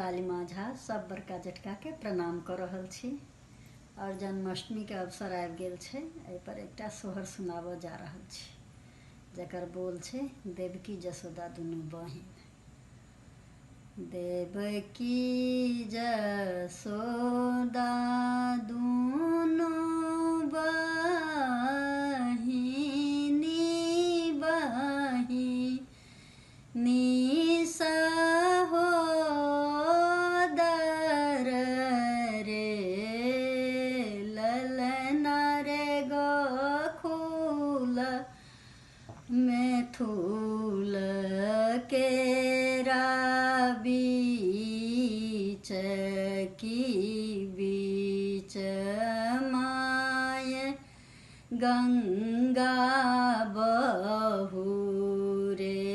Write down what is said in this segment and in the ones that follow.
लालिमा झा सब बड़का जेठका के प्रणाम कर रहल छी और जन्माष्टमी के अवसर आबि गेल छै। एहि पर एकटा सोहर सुनाबऽ जा रहल छी जकर बोल छै देवकी जसोदा दुनू बहिन। देवकी जसोदा दुनू बहिनी बहिनी सहोदर रे ललना रे गोकुल मेथुल केरा बीच की बीच माय गंगा बहू रे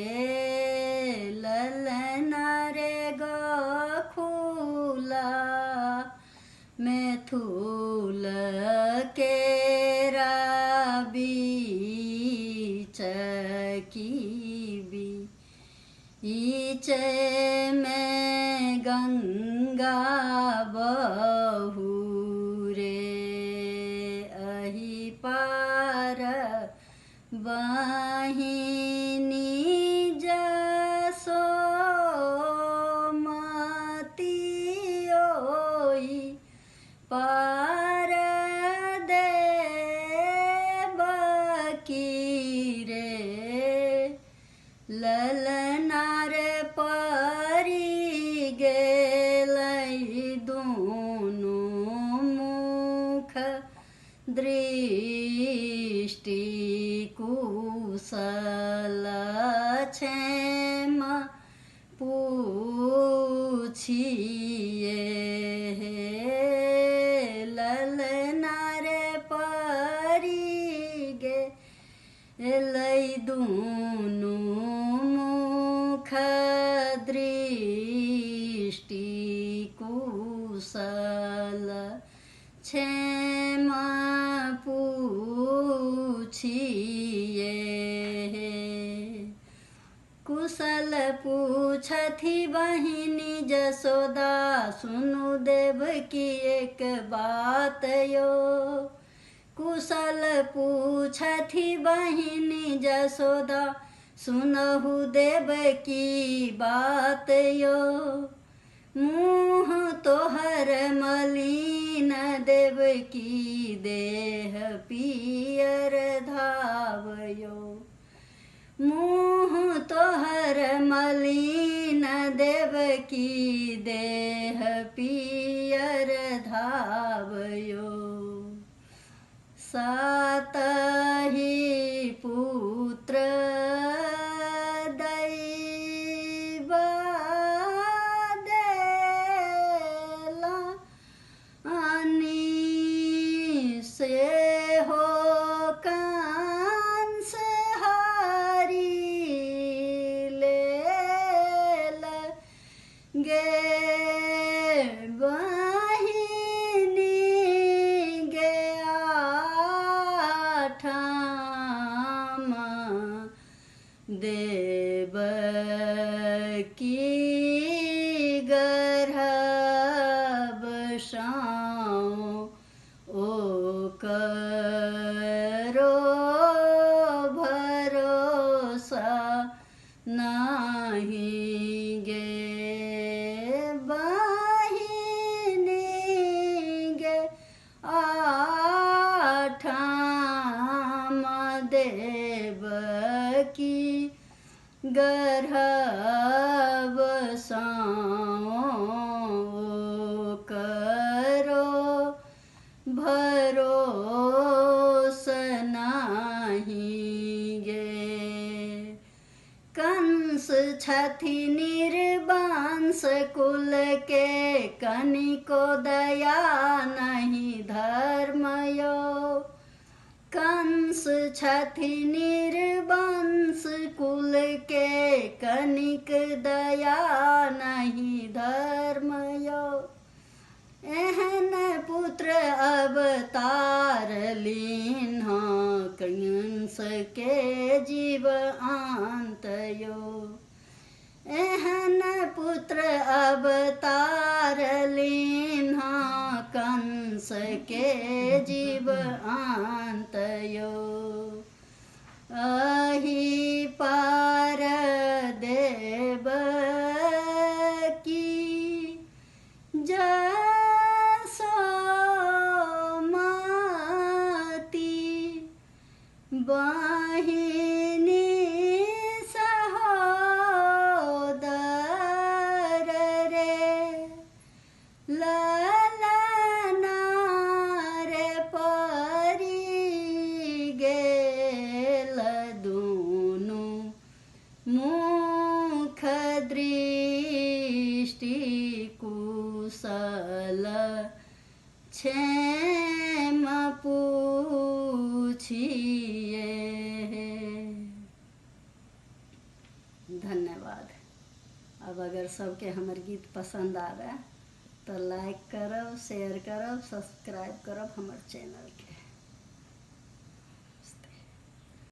ललना रे गोकुला मेथुल केरा बीच की बीच में गंगा बहू रे अहि पार बहिनी जसोमती ओई पार देवकी रे ललना रे परी गेलै दुनू मुख दृष्टि कुशल क्षेम पूछिए ललना रे परी गेलै दुनू मुख दृष्टि कुशल क्षेम पूछिए कुशल पूछथि बहिनी जसोदा सुनु देवकी एक बात यो। कुशल पूछथि बहिनी जसोदा सुनहु देवकी बात यो। मुँह तोहर मलिन देवकी देह पियर धावयो। मुँह तोहर मलिन देवकी देह पियर धावयो। सातहि पुत्र दैवा देला अनि से हो कंस हरि लेल गे देवकी गर्भ साओ ओ करो भरोसा नहीं गे बहिनी गे आठाम देवकी गर्भ साओ करो भरोस नहीं गे। कंस छथि निर्वंश कुल के कनिको दया नहीं धर्मयो। कंस छथि निर्वंश कुल के कनिक दया नहीं धर्मयो। एहन पुत्र अवतार लीन्ह कंस के जीव आंतयो। एहन पुत्र अवतार की जसोमती बहिनी सहोदर रे ललना रे परी गेल दुनु मुख दृष्टि कुशल क्षेम पूछिए। धन्यवाद। अब अगर सबके हमर गीत पसंद आवे तो लाइक करब, शेयर करब, सब्सक्राइब करब हमर चैनल के।